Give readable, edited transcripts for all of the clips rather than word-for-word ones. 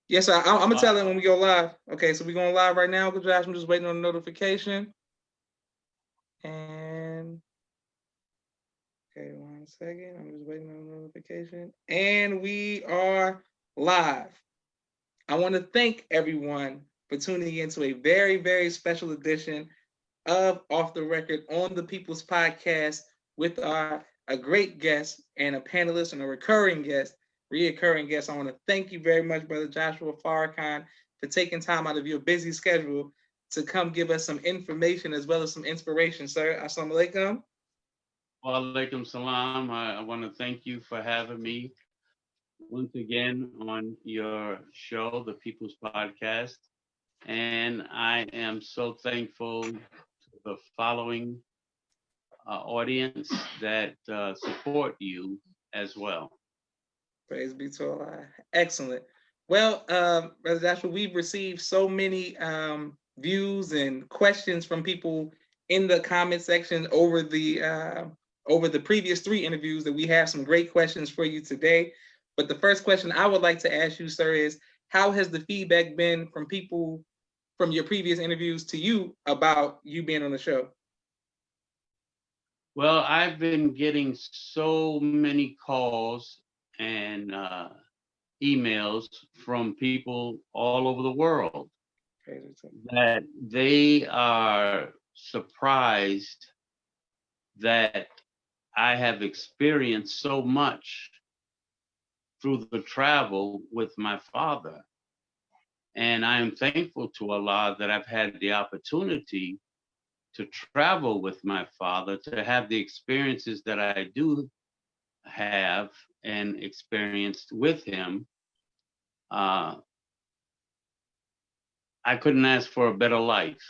Yes, I'm gonna tell it when we go live. Okay, so we're going live right now. Good, Josh. I'm just waiting on the notification. And okay, 1 second. I'm just waiting on the notification. And we are live. I want to thank everyone for tuning into a very, very special edition of Off the Record on the People's Podcast with a great guest and a panelist and a reoccurring guest. I want to thank you very much, Brother Joshua Farrakhan, for taking time out of your busy schedule to come give us some information as well as some inspiration, sir. Assalamu alaikum. Wa alaikum salam. I want to thank you for having me once again on your show, the People's Podcast. And I am so thankful to the following audience that support you as well. Praise be to Allah. Excellent. Well, Brother Joshua, we've received so many views and questions from people in the comment section over the previous 3 interviews that we have some great questions for you today. But the first question I would like to ask you, sir, is how has the feedback been from people from your previous interviews to you about you being on the show? Well, I've been getting so many calls and emails from people all over the world that they are surprised that I have experienced so much through the travel with my father. And I am thankful to Allah that I've had the opportunity to travel with my father, to have the experiences that I do have and experienced with him. I couldn't ask for a better life.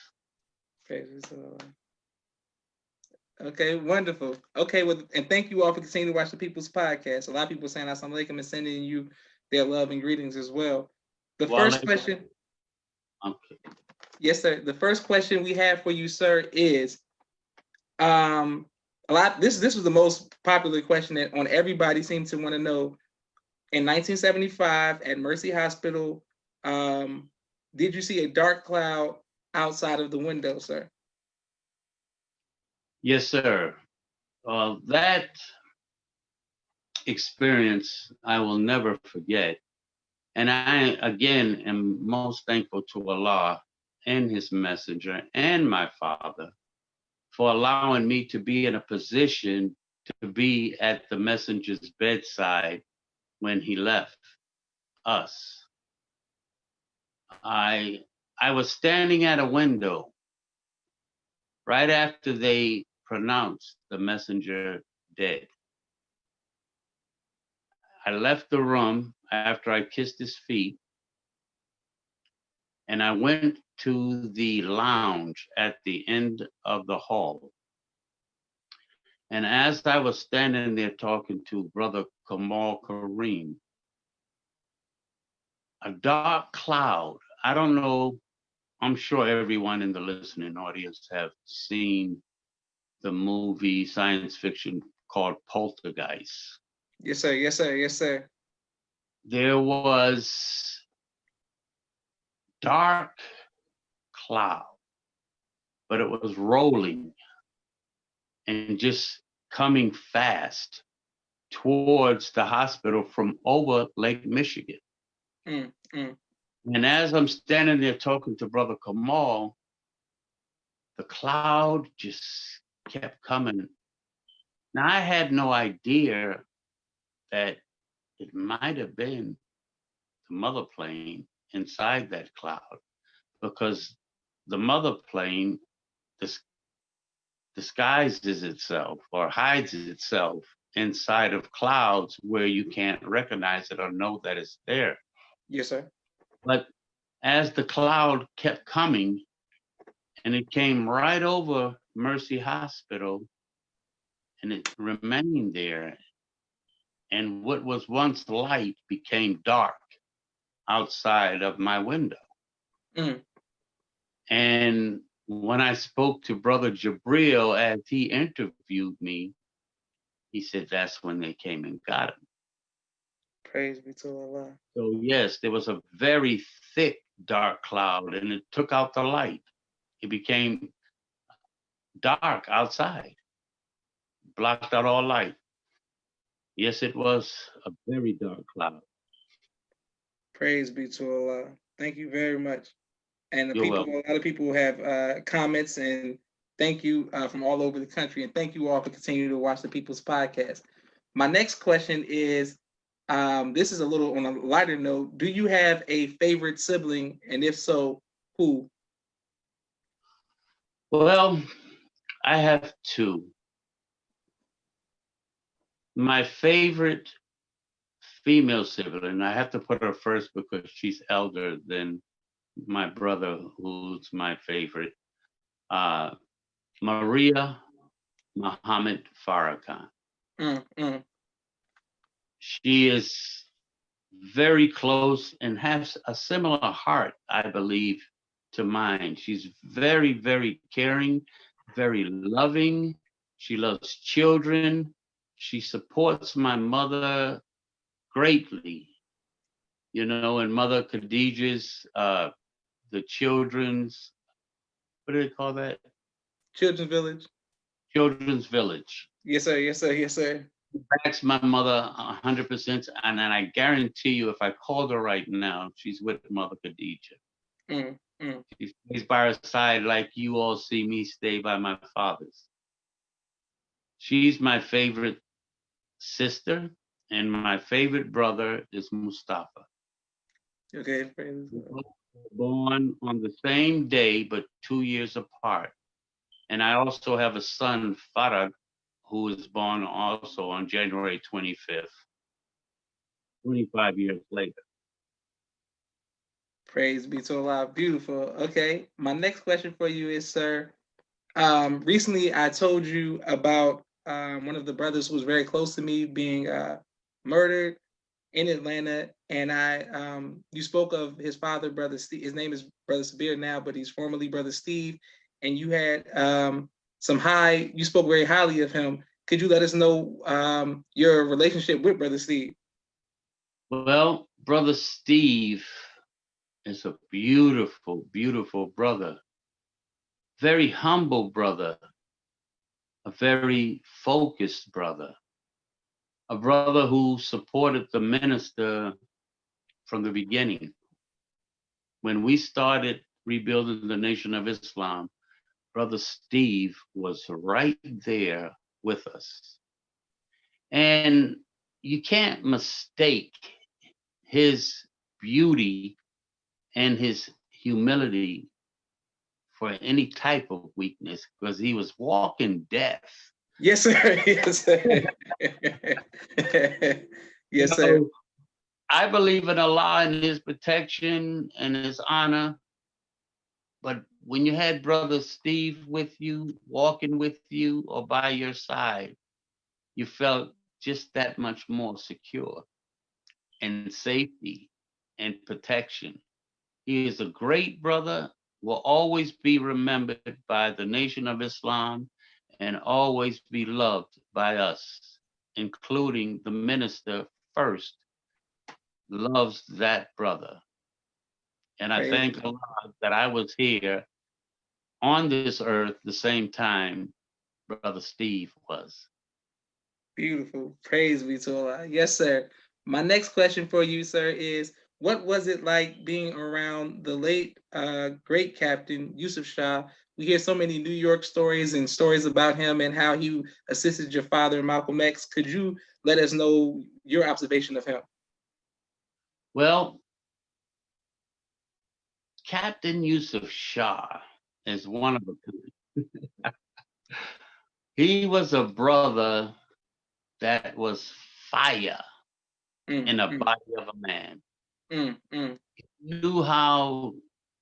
Okay, wonderful. Okay, well, and thank you all for continuing to watch the People's Podcast. A lot of people saying Assalamu alaikum and sending you their love and greetings as well. The first question. Okay. Yes, sir. The first question we have for you, sir, is this was the most popular question that on everybody seemed to want to know. In 1975 at Mercy Hospital, did you see a dark cloud outside of the window, sir? Yes, sir. That experience I will never forget. And I, again, am most thankful to Allah and His Messenger and my father for allowing me to be in a position to be at the Messenger's bedside when he left us. I was standing at a window right after they pronounced the messenger dead. I left the room after I kissed his feet, and I went to the lounge at the end of the hall. And as I was standing there talking to Brother Kamal Kareem, a dark cloud, I don't know, I'm sure everyone in the listening audience have seen the movie science fiction called Poltergeist. Yes, sir. Yes, sir. Yes, sir. There was dark cloud, but it was rolling and just coming fast towards the hospital from over Lake Michigan. And as I'm standing there talking to Brother Kamal, the cloud just kept coming. Now, I had no idea that it might have been the mother plane inside that cloud, because the mother plane disguises itself or hides itself inside of clouds where you can't recognize it or know that it's there. Yes, sir. But as the cloud kept coming, and it came right over Mercy Hospital, and it remained there, and what was once light became dark outside of my window. And when I spoke to Brother Jabril as he interviewed me, he said that's when they came and got him. Praise be to Allah. So yes, there was a very thick dark cloud, and it took out the light. It became dark outside, blocked out all light. Yes, it was a very dark cloud. Praise be to Allah. Thank you very much. And You're welcome. a lot of people have comments and thank you from all over the country. And thank you all for continuing to watch the People's Podcast. My next question is, this is a little on a lighter note. Do you have a favorite sibling? And if so, who? Well, I have two. My favorite female sibling, I have to put her first because she's elder than my brother, who's my favorite. Maria Muhammad Farrakhan. She is very close and has a similar heart, I believe, to mine. She's very, very caring, very loving. She loves children. She supports my mother greatly. You know, and Mother Khadijah's, the children's, what do they call that? Children's Village. Children's Village. Yes, sir. Yes, sir. Yes, sir. That's my mother 100%. And I guarantee you, if I called her right now, she's with Mother Khadijah. She stays by her side like you all see me stay by my father's. She's my favorite sister, and my favorite brother is Mustafa. Okay. Born on the same day, but 2 years apart. And I also have a son, Farag, who was born also on January 25th, 25 years later. Praise be to Allah. Beautiful. Okay. My next question for you is, sir, recently I told you about one of the brothers who was very close to me being murdered in Atlanta. And you spoke of his father, Brother Steve. His name is Brother Sabir now, but he's formerly Brother Steve. And you had you spoke very highly of him. Could you let us know your relationship with Brother Steve? Well, Brother Steve is a beautiful, beautiful brother. Very humble brother. A very focused brother. A brother who supported the minister from the beginning. When we started rebuilding the Nation of Islam, Brother Steve was right there with us. And you can't mistake his beauty and his humility for any type of weakness, because he was walking death. Yes, sir. Yes, sir. Yes, sir. I believe in Allah and his protection and his honor. But when you had Brother Steve with you, walking with you or by your side, you felt just that much more secure and safety and protection. He is a great brother, will always be remembered by the Nation of Islam and always be loved by us, including the minister first, loves that brother. And I thank Allah that I was here on this earth the same time Brother Steve was. Beautiful. Praise be to Allah. Yes, sir. My next question for you, sir, is what was it like being around the late, great Captain Yusuf Shah? We hear so many New York stories and stories about him and how he assisted your father, Malcolm X. Could you let us know your observation of him? Well, Captain Yusuf Shah is one of a he was a brother that was fire in the body of a man. He knew how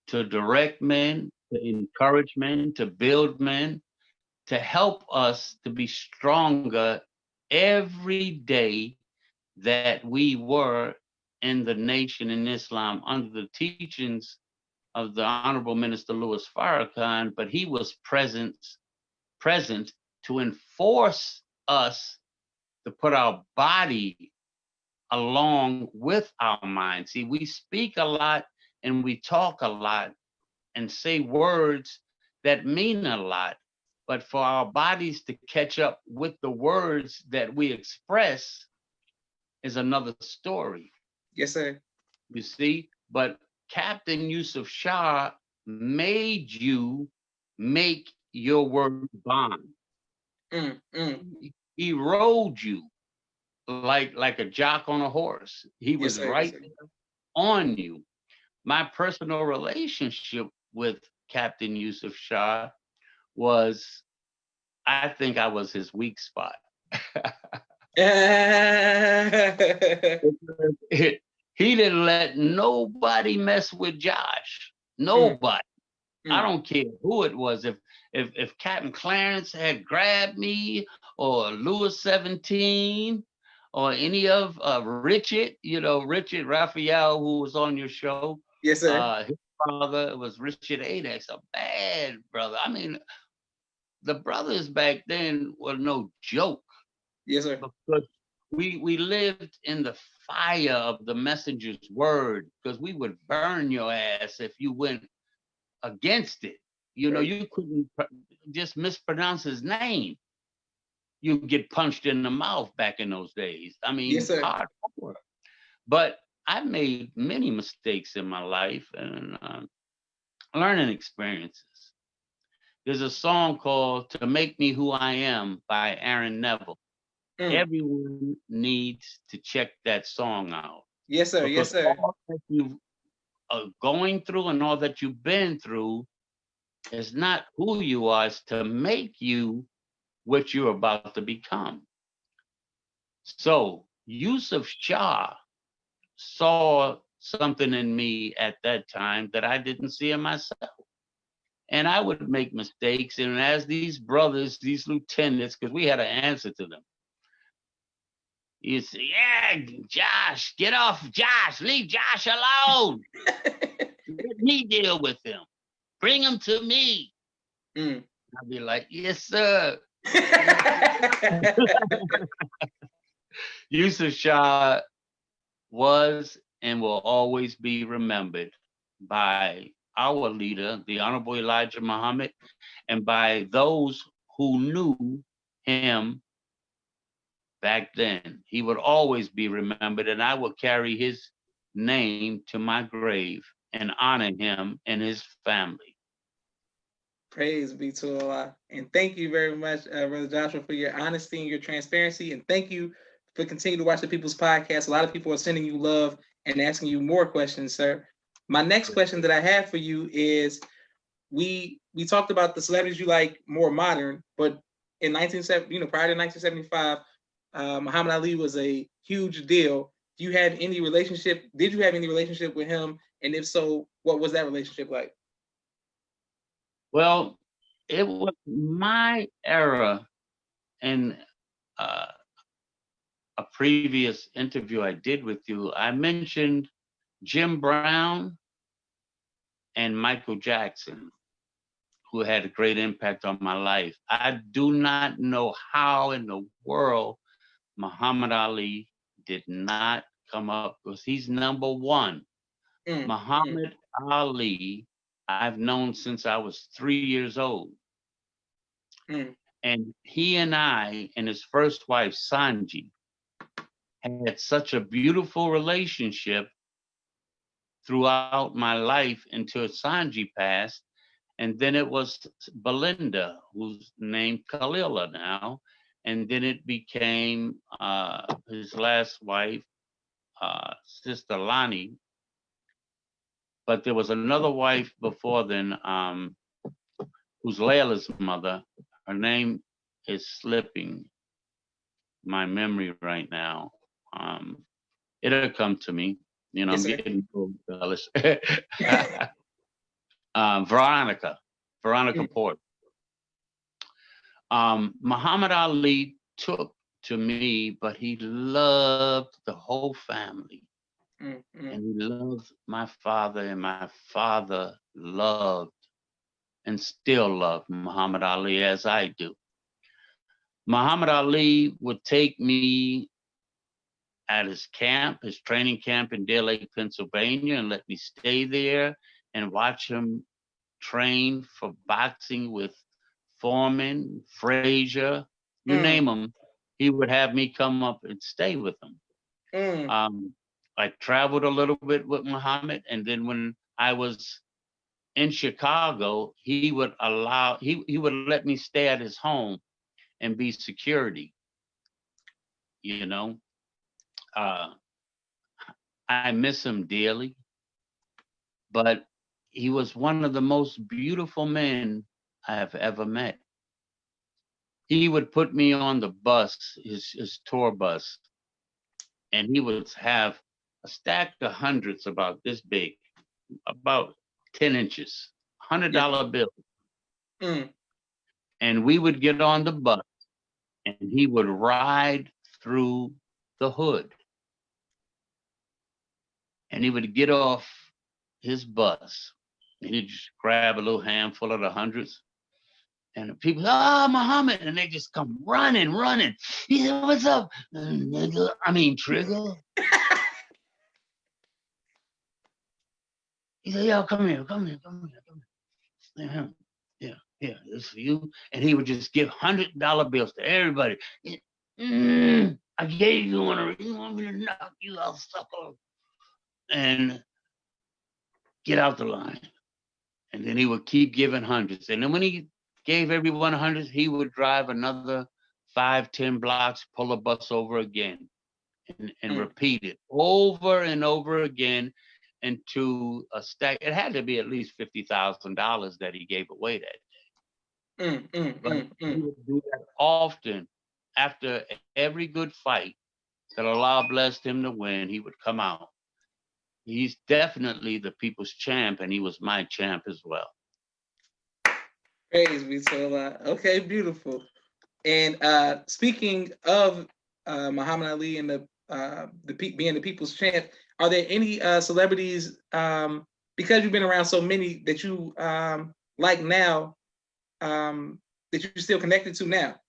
to direct men, to encourage men, to build men, to help us to be stronger every day that we were in the nation in Islam under the teachings of the Honorable Minister Louis Farrakhan, but he was present to enforce us to put our body along with our mind. See, we speak a lot and we talk a lot and say words that mean a lot. But for our bodies to catch up with the words that we express is another story. Yes, sir. You see, but Captain Yusuf Shah made you make your word bond. He rode you like a jock on a horse. He Yes, was sir. Yes, right sir. on you. My personal relationship with Captain Yusuf Shah was, I think I was his weak spot. He didn't let nobody mess with Josh. Nobody. I don't care who it was. If Captain Clarence had grabbed me, or Louis 17, or any of Richard, Richard Raphael, who was on your show. Yes, sir. His father was Richard Adex, a bad brother. I mean, the brothers back then were no joke. Yes, sir. Because we lived in the fire of the messenger's word, because we would burn your ass if you went against it. You couldn't just mispronounce his name. You get punched in the mouth back in those days. I mean, yes, sir. hardcore. But I made many mistakes in my life and learning experiences. There's a song called "To Make Me Who I Am" by Aaron Neville. Everyone needs to check that song out. Yes, sir. Because yes, sir. all that you are going through and all that you've been through is not who you are, it's to make you what you're about to become. So Yusuf Shah saw something in me at that time that I didn't see in myself. And I would make mistakes. And as these brothers, these lieutenants, because we had to answer to them, you say, yeah, Josh, get off Josh, leave Josh alone. Let me deal with him. Bring him to me. I'd be like, yes, sir. Yusuf Shah was and will always be remembered by our leader, the Honorable Elijah Muhammad, and by those who knew him back then. He would always be remembered, and I will carry his name to my grave and honor him and his family. Praise be to Allah. And thank you very much, Brother Joshua, for your honesty and your transparency. And thank you for continuing to watch the People's Podcast. A lot of people are sending you love and asking you more questions, sir. My next question that I have for you is, we talked about the celebrities you like more modern, but in 1970, prior to 1975, Muhammad Ali was a huge deal. Do you have any relationship? Did you have any relationship with him? And if so, what was that relationship like? Well, it was my era. In a previous interview I did with you, I mentioned Jim Brown and Michael Jackson, who had a great impact on my life. I do not know how in the world Muhammad Ali did not come up, because he's number one. Muhammad Ali, I've known since I was 3 years old. And he and I and his first wife, Sanji, had such a beautiful relationship throughout my life until Sanji passed. And then it was Belinda, who's named Kalila now. And then it became his last wife, Sister Lani. But there was another wife before then, who's Layla's mother. Her name is slipping my memory right now. It'll come to me. Yes, I'm getting old, fellas. Veronica Port. Muhammad Ali took to me, but he loved the whole family. And he loved my father, and my father loved and still loved Muhammad Ali as I do. Muhammad Ali would take me at his camp, his training camp in Deer Lake, Pennsylvania, and let me stay there and watch him train for boxing with Foreman, Frazier, you name him. He would have me come up and stay with him. I traveled a little bit with Muhammad, and then when I was in Chicago, he would let me stay at his home and be security. You know, I miss him dearly, but he was one of the most beautiful men I have ever met. He would put me on the bus, his tour bus, and he would have a stack of hundreds about this big, about 10 inches, $100 bill. And we would get on the bus and he would ride through the hood. And he would get off his bus and he'd just grab a little handful of the hundreds. And the people, Muhammad, and they just come running. He said, "What's up, nigga? I mean, Trigger." He said, "Yo, come here. Yeah, this for you." And he would just give $100 bills to everybody. I gave you one. You want me to knock you out, sucker? And get out the line. And then he would keep giving hundreds. And then when he gave everyone hundreds, he would drive another 5-10 blocks, pull a bus over again, and repeat it over and over again into a stack. It had to be at least $50,000 that he gave away that day. But he would do that often. After every good fight that Allah blessed him to win, he would come out. He's definitely the people's champ, and he was my champ as well. Praise be to Allah. Okay, beautiful. And speaking of Muhammad Ali and being the people's champ, are there any celebrities, because you've been around so many, that you like now, that you're still connected to now?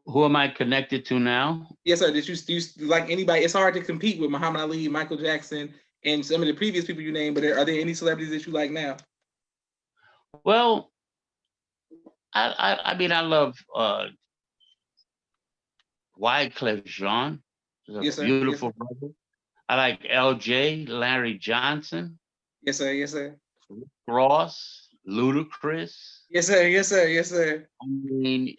Who am I connected to now? Yes, sir. Did you like anybody? It's hard to compete with Muhammad Ali, Michael Jackson, and some of the previous people you named, but are there any celebrities that you like now? Well, I mean, I love Wyclef Jean. He's a beautiful brother. I like LJ, Larry Johnson. Yes, sir. Yes, sir. Ross, Ludacris. Yes, sir. Yes, sir. Yes, sir. I mean,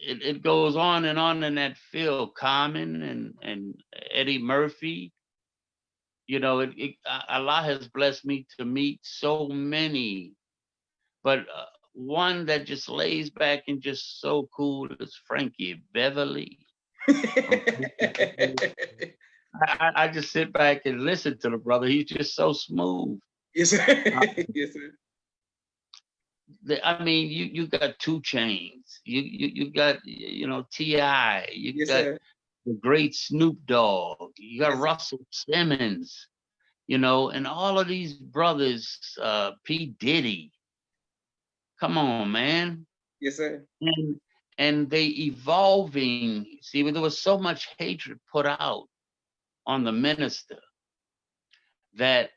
it goes on in that field. Common and Eddie Murphy. You know, Allah has blessed me to meet so many, but one that just lays back and just so cool is Frankie Beverly. I just sit back and listen to the brother. He's just so smooth. Yes, sir. Yes, sir. I mean, you got 2 Chainz. You got, T.I. You got the great Snoop Dogg. You got Russell Simmons. And all of these brothers, P. Diddy. Come on, man. Yes, sir. And they evolving. See, there was so much hatred put out on the minister that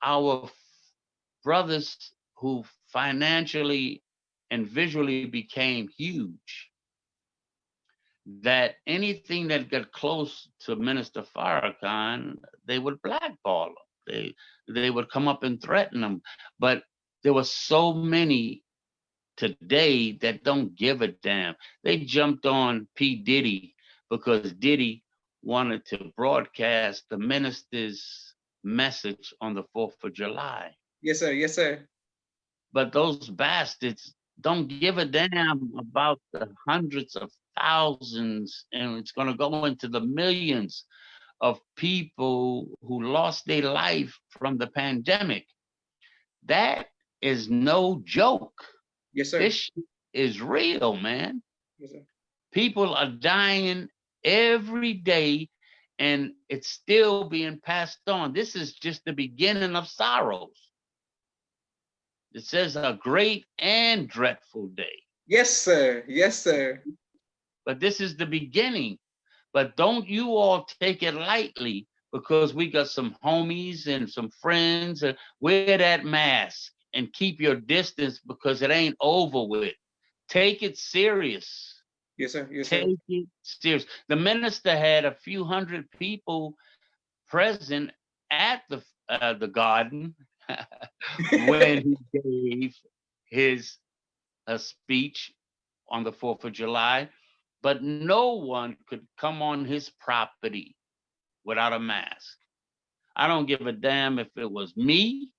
our brothers who financially and visually became huge, that anything that got close to Minister Farrakhan, they would blackball them. They would come up and threaten them. But there were so many today that don't give a damn. They jumped on P. Diddy because Diddy wanted to broadcast the minister's message on the 4th of July. Yes, sir. Yes, sir. But those bastards don't give a damn about the hundreds of thousands, and it's going to go into the millions of people who lost their life from the pandemic. That is no joke. Yes, sir. This is real, man. Yes, sir. People are dying every day, and it's still being passed on. This is just the beginning of sorrows. It says a great and dreadful day. Yes, sir. Yes, sir. But this is the beginning, But don't you all take it lightly, because we got some homies and some friends. Wear that mask and keep your distance, because it ain't over with. Take it serious. Yes, sir. Yes, sir. Take it serious. The minister had a few hundred people present at the garden when he gave his speech on the 4th of July, but no one could come on his property without a mask. I don't give a damn if it was me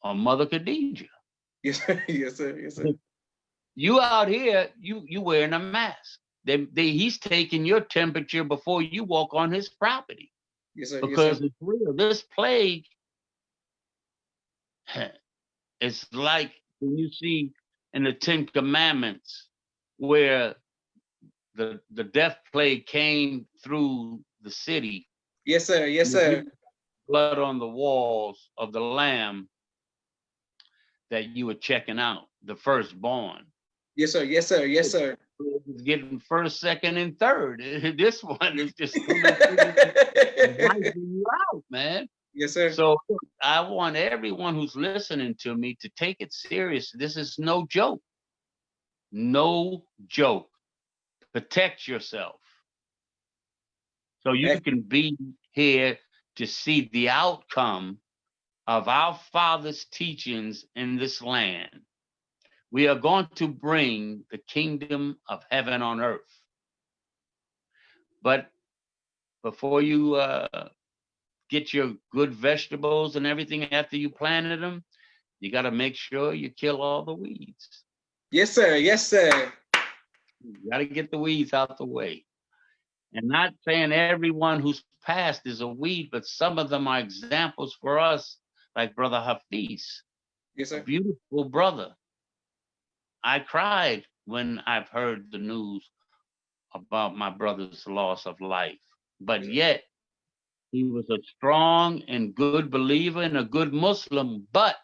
or Mother Khadijah. Yes, sir. Yes, sir. Yes, sir. You out here, you wearing a mask. He's taking your temperature before you walk on his property. Yes, sir. Because yes, sir. it's real. This plague, it's like when you see in the 10 Commandments where the death plague came through the city. Yes, sir. Yes, sir. Blood on the walls of the lamb that you were checking out, the firstborn. Yes, sir. Yes, sir. Yes, sir. It's getting first, second, and third. This one is just wiping you out, man. Yes, sir. So I want everyone who's listening to me to take it serious. This is no joke. No joke. Protect yourself so you can be here to see the outcome of our Father's teachings in this land. We are going to bring the kingdom of heaven on earth. But before you get your good vegetables and everything after you planted them, you got to make sure you kill all the weeds. Yes, sir. Yes, sir. You got to get the weeds out the way. And not saying everyone who's passed is a weed, but some of them are examples for us, like Brother Hafiz. Yes, sir. A beautiful brother. I cried when I've heard the news about my brother's loss of life. But yet, he was a strong and good believer and a good Muslim. But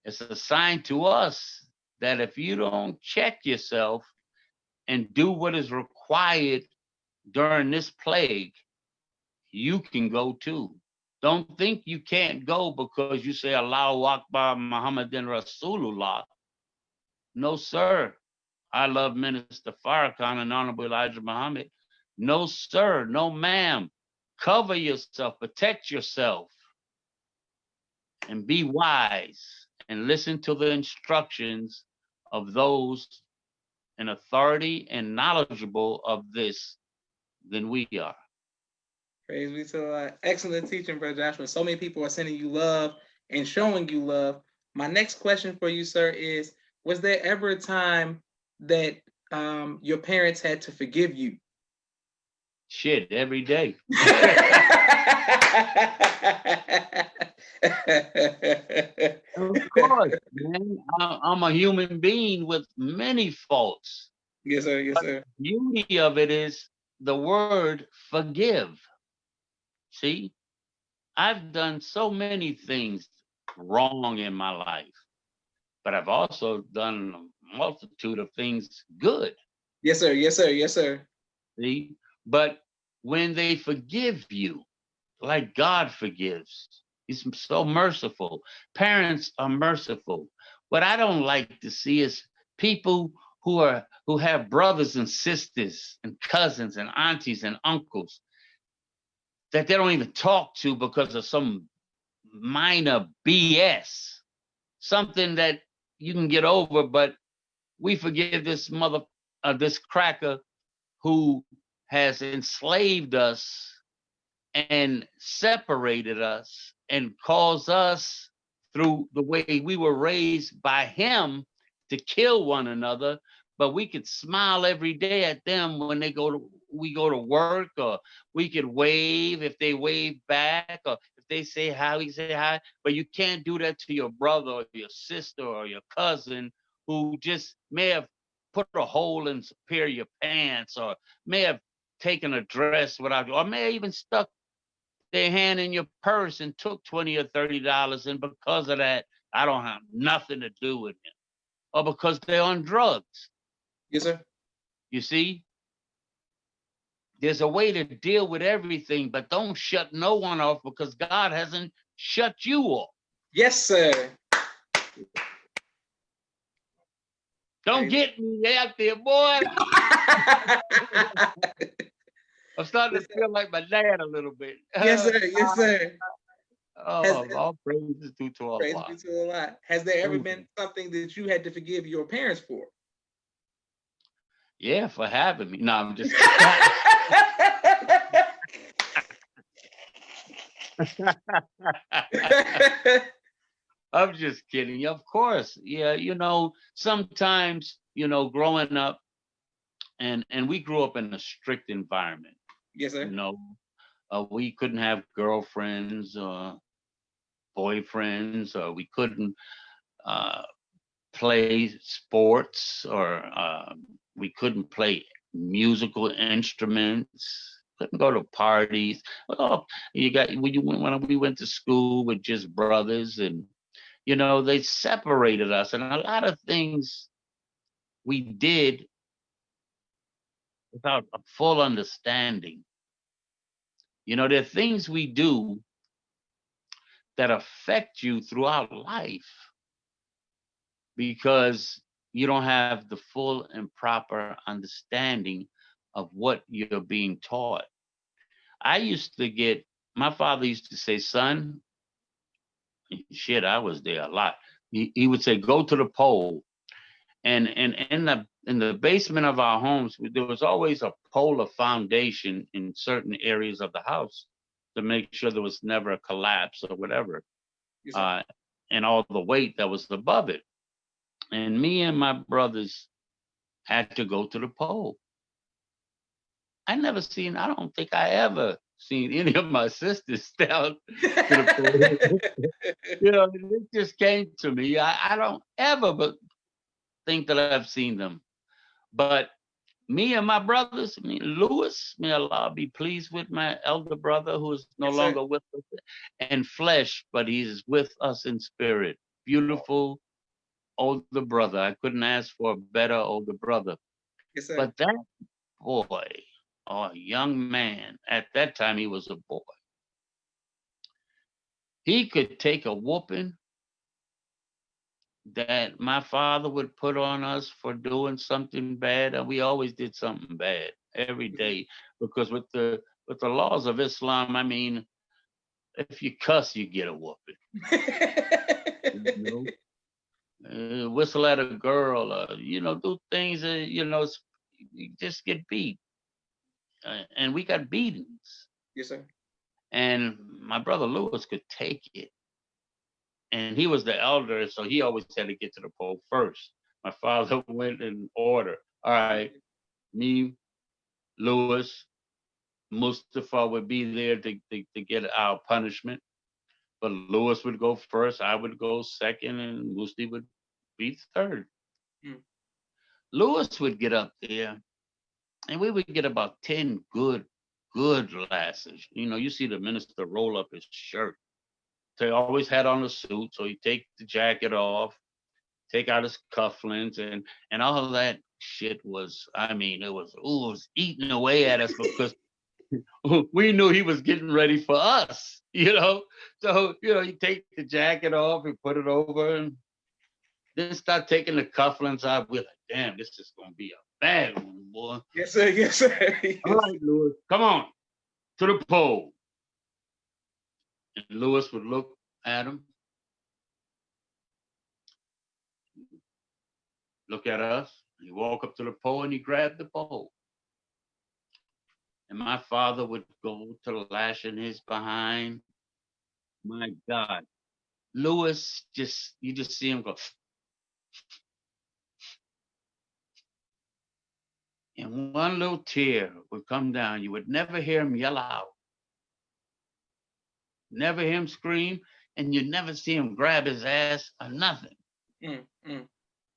it's a sign to us that if you don't check yourself and do what is required during this plague, you can go too. Don't think you can't go because you say Allahu Akbar Muhammadan Rasulullah. No, sir. I love Minister Farrakhan and Honorable Elijah Muhammad. No, sir. No, ma'am. Cover yourself. Protect yourself. And be wise. And listen to the instructions of those in authority and knowledgeable of this than we are. Praise be to Allah. Excellent teaching, Brother Joshua. So many people are sending you love and showing you love. My next question for you, sir, is: was there ever a time that your parents had to forgive you? Shit, every day. Of course, man. I'm a human being with many faults. Yes, sir. Yes, sir. The beauty of it is the word forgive. See, I've done so many things wrong in my life, but I've also done a multitude of things good. Yes, sir. Yes, sir. Yes, sir. See, but when they forgive you, like God forgives, He's so merciful. Parents are merciful. What I don't like to see is people who have brothers and sisters and cousins and aunties and uncles that they don't even talk to because of some minor BS, something that you can get over, but we forgive this this cracker who has enslaved us and separated us and caused us through the way we were raised by him to kill one another. But we could smile every day at them when we go to work, or we could wave if they wave back, or if they say hi, we say hi. But you can't do that to your brother or your sister or your cousin who just may have put a hole in a pair of your pants, or may have taken a dress without you, or may have even stuck their hand in your purse and took $20 or $30, and because of that, I don't have nothing to do with them. Or because they're on drugs. Yes, sir. You see? there's a way to deal with everything, but don't shut no one off because God hasn't shut you off. Yes, sir. Don't get me out there, boy. I'm starting to feel like my dad a little bit. Yes, sir. Yes, sir. All praises due to Allah. Praise be to Allah. Has there ever been something that you had to forgive your parents for? Yeah, for having me. No, I'm just I'm just kidding. Of course. Yeah, sometimes, growing up, and we grew up in a strict environment. Yes, sir. We couldn't have girlfriends or boyfriends, or we couldn't play sports, or we couldn't play musical instruments. Couldn't go to parties. Well, when we went to school with just brothers, and they separated us, and a lot of things we did without a full understanding. There are things we do that affect you throughout life because you don't have the full and proper understanding of what you're being taught. My father used to say, son, shit, I was there a lot. He would say, go to the pole. And in the basement of our homes, there was always a pole of foundation in certain areas of the house to make sure there was never a collapse or whatever. Yes, and all the weight that was above it. And me and my brothers had to go to the pole. I don't think I ever seen any of my sisters down to the pole. It just came to me. I don't ever think that I've seen them. But me and my brothers, Lewis, may Allah be pleased with, my elder brother who is no longer with us in flesh, but he is with us in spirit. Beautiful older brother. I couldn't ask for a better older brother. Yes, sir. But that boy, or young man, at that time he was a boy, he could take a whooping that my father would put on us for doing something bad, and we always did something bad every day, because with the laws of Islam, if you cuss, you get a whooping. Whistle at a girl, do things that you just get beat, and we got beatings. Yes, sir. And my brother Lewis could take it. And he was the elder, so he always had to get to the pole first. My father went in order. All right, me, Lewis, Mustafa would be there to get our punishment. But Lewis would go first, I would go second, and Musti would be third. Lewis would get up there, and we would get about 10 good lashes. You see the minister roll up his shirt. So he always had on a suit, so he'd take the jacket off, take out his cufflinks, and all of that shit was, it was eating away at us because we knew he was getting ready for us, So, you take the jacket off and put it over, and then start taking the cufflinks out. We're like, damn, this is going to be a bad one, boy. Yes, sir. Yes, sir. Yes. All right, Lewis, come on, to the pole. And Lewis would look at him, look at us. He walk up to the pole and he grabbed the pole. And my father would go to lashing his behind. My God. Lewis, you just see him go. And one little tear would come down. You would never hear him yell out. Never hear him scream. And you'd never see him grab his ass or nothing.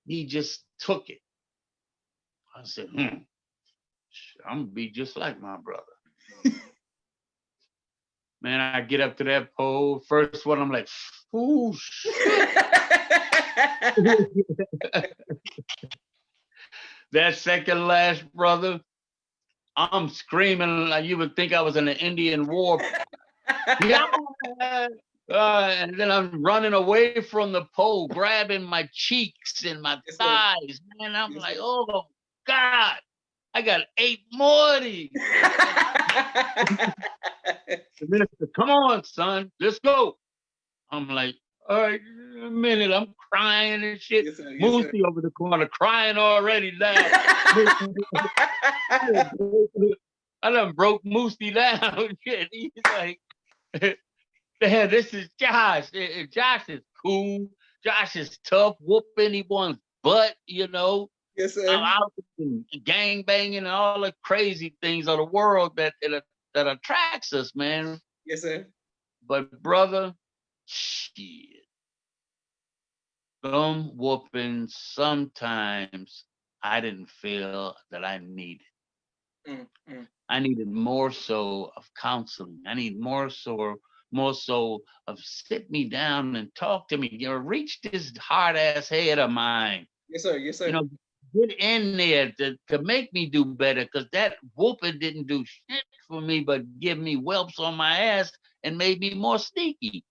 He just took it. I said, I'm going to be just like my brother. Man, I get up to that pole. First one, I'm like, whoosh. That second lash, brother, I'm screaming like you would think I was in an Indian war. Yeah. And then I'm running away from the pole, grabbing my cheeks and my Yes, sir. thighs. Man, I'm Yes, like, sir. oh God, I got 8 more of these. The minister, come on, son, let's go. I'm like, all right, a minute. I'm crying and shit. Yes, sir. Yes, sir. Moosey over the corner crying already now. I done broke Moosey down. Shit. He's like, man, this is Josh. Josh is cool. Josh is tough, whoop anyone's butt, you know. Yes, sir. Out and gang banging and all the crazy things of the world that attracts us, man. Yes, sir. But brother, shit. Some whoopings sometimes I didn't feel that I needed. I needed more so of counseling. I need more so of sit me down and talk to me. You know, reach this hard ass head of mine. Yes, sir. Yes, sir. You know, get in there to make me do better, because that whooping didn't do shit for me but give me whelps on my ass and made me more sneaky.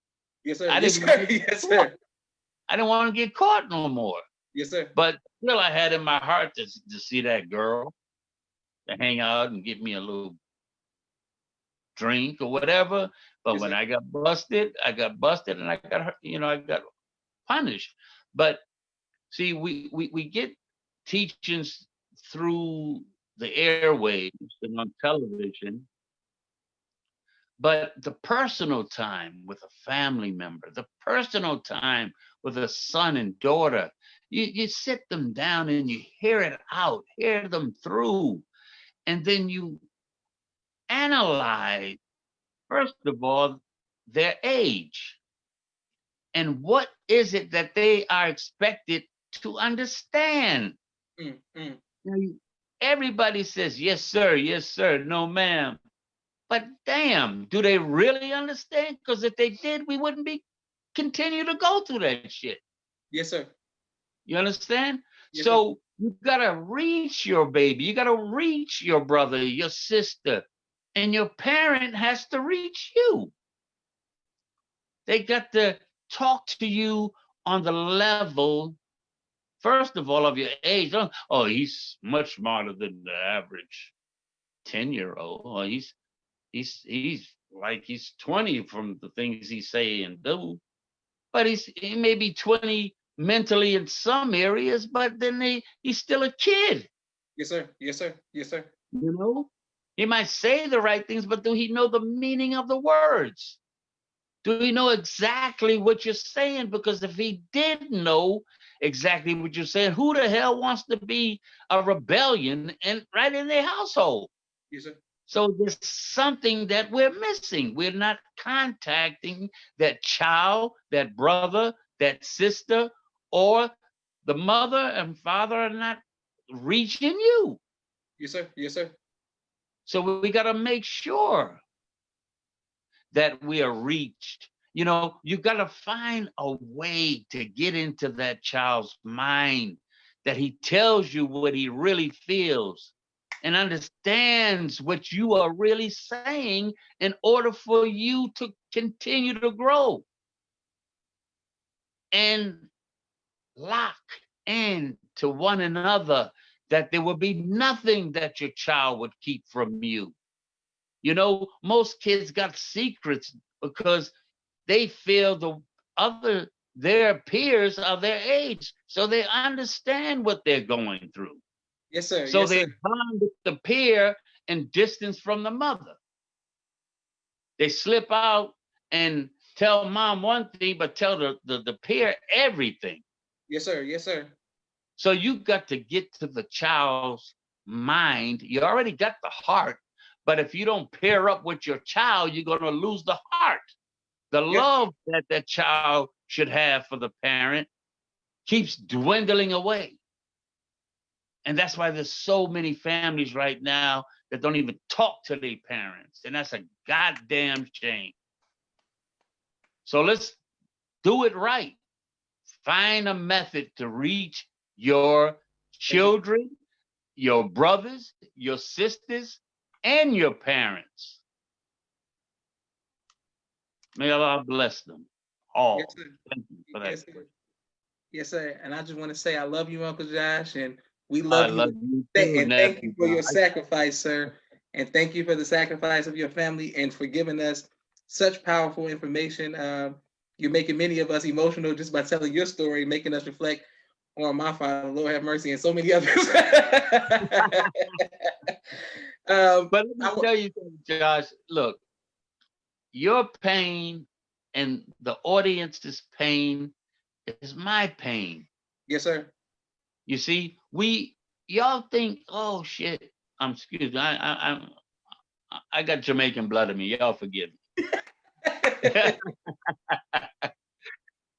Yes, sir. I Yes, didn't sir. Yes, sir. I didn't want to get caught no more. Yes, sir. But still, I had in my heart to see that girl, to hang out and give me a little drink or whatever. But Yes, when sir. I got busted and I got hurt, I got punished. But see, we get teachings through the airwaves and on television, but the personal time with a family member, the personal time with a son and daughter, you sit them down and you hear it out, hear them through, and then you analyze, first of all, their age and what is it that they are expected to understand. Now, everybody says, yes, sir, no, ma'am. But damn, do they really understand? Because if they did, we wouldn't be continue to go through that shit. Yes, sir. You understand? Yes, so you gotta reach your baby. You gotta reach your brother, your sister, and your parent has to reach you. They got to talk to you on the level, first of all, of your age. Oh, he's much smarter than the average 10-year-old. Oh, he's like he's 20 from the things he say and do. But he may be 20 mentally in some areas, but then he's still a kid. Yes, sir. Yes, sir. Yes, sir. You know? He might say the right things, but do he know the meaning of the words? Do he know exactly what you're saying? Because if he did know exactly what you're saying, who the hell wants to be a rebellion and right in their household? Yes, sir. So there's something that we're missing. We're not contacting that child, that brother, that sister, or the mother and father are not reaching you. Yes, sir. Yes, sir. So we got to make sure that we are reached. You got to find a way to get into that child's mind, that he tells you what he really feels and understands what you are really saying in order for you to continue to grow and lock in to one another, that there will be nothing that your child would keep from you. Most kids got secrets because they feel their peers are their age, so they understand what they're going through. Yes, sir. So yes, they sir. bond with the peer and distance from the mother. They slip out and tell mom one thing, but tell the peer everything. Yes, sir. Yes, sir. So you got to get to the child's mind. You already got the heart, but if you don't pair up with your child, you're going to lose the heart. The love that child should have for the parent keeps dwindling away. And that's why there's so many families right now that don't even talk to their parents. And that's a goddamn shame. So let's do it right. Find a method to reach your children, your brothers, your sisters, and your parents. May Allah bless them all. Yes, sir. Thank you for that. Yes, sir. Yes, sir. And I just want to say I love you, Uncle Josh, and we I love love you. you too, And thank you nephew. for your sacrifice, sir. And thank you for the sacrifice of your family and for giving us such powerful information. You're making many of us emotional just by telling your story, making us reflect on my father, Lord have mercy, and so many others. But let me tell you something, Josh. Look, your pain and the audience's pain is my pain. Yes, sir. You see, y'all think, oh shit. Excuse me. I got Jamaican blood in me. Y'all forgive me.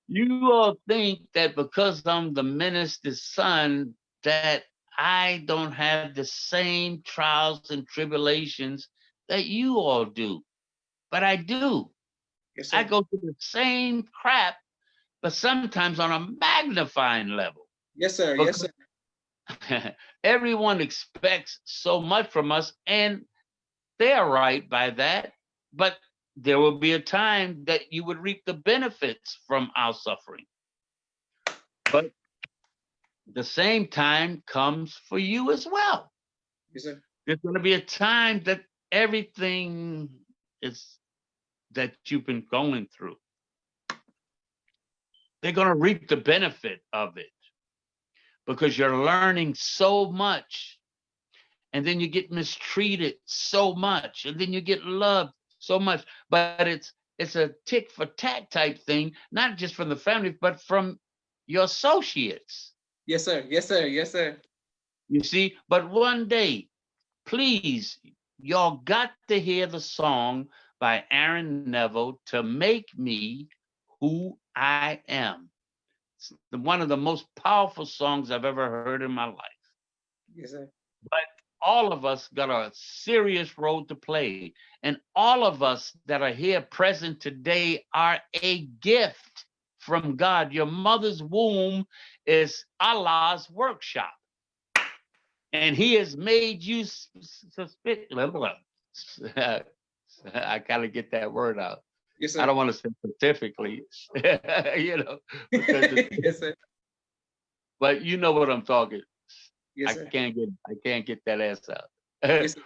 You all think that because I'm the minister's son, that I don't have the same trials and tribulations that you all do. But I do. Yes, I go through the same crap, but sometimes on a magnifying level. Yes, sir. Yes, sir. Everyone expects so much from us, and they're right by that. But there will be a time that you would reap the benefits from our suffering. But the same time comes for you as well. Yes, sir. There's going to be a time that everything is that you've been going through, they're going to reap the benefit of it because you're learning so much, and then you get mistreated so much, and then you get loved so much. But it's a tick for tat type thing, not just from the family, but from your associates. Yes, sir. Yes, sir. Yes, sir. You see, but one day, please, y'all got to hear the song by Aaron Neville, To Make Me Who I Am. It's one of the most powerful songs I've ever heard in my life. Yes, sir. But all of us got a serious role to play. And all of us that are here present today are a gift from God. Your mother's womb is Allah's workshop. And he has made you I gotta get that word out. Yes, sir. I don't want to say specifically, you know. Yes, sir. But you know what I'm talking. Yes, sir. I can't get that ass out. Yes,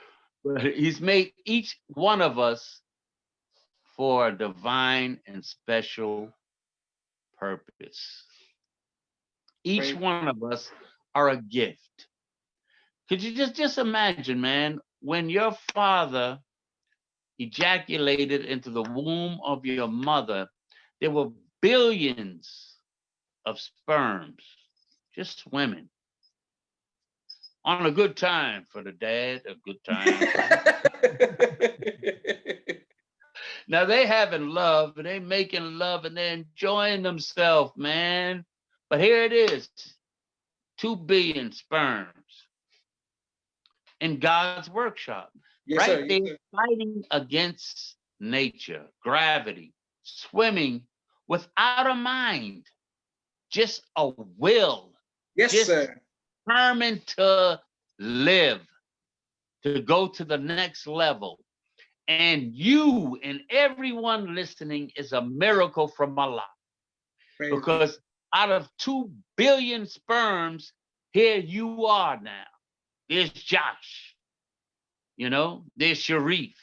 But he's made each one of us for a divine and special purpose. Each one of us are a gift. Could you just imagine, man, when your father ejaculated into the womb of your mother, there were billions of sperms just swimming. On a good time for the dad, a good time. Now they having love, and they making love, and they're enjoying themselves, man. But here it is, 2 billion sperms in God's workshop. Yes, right sir. there, Yes, sir. fighting against nature, gravity, swimming without a mind, just a will. Yes, just sir. Determined to live, to go to the next level. And you and everyone listening is a miracle from Allah. Because out of 2 billion sperms, here you are now. There's Josh. You know, there's Sharif.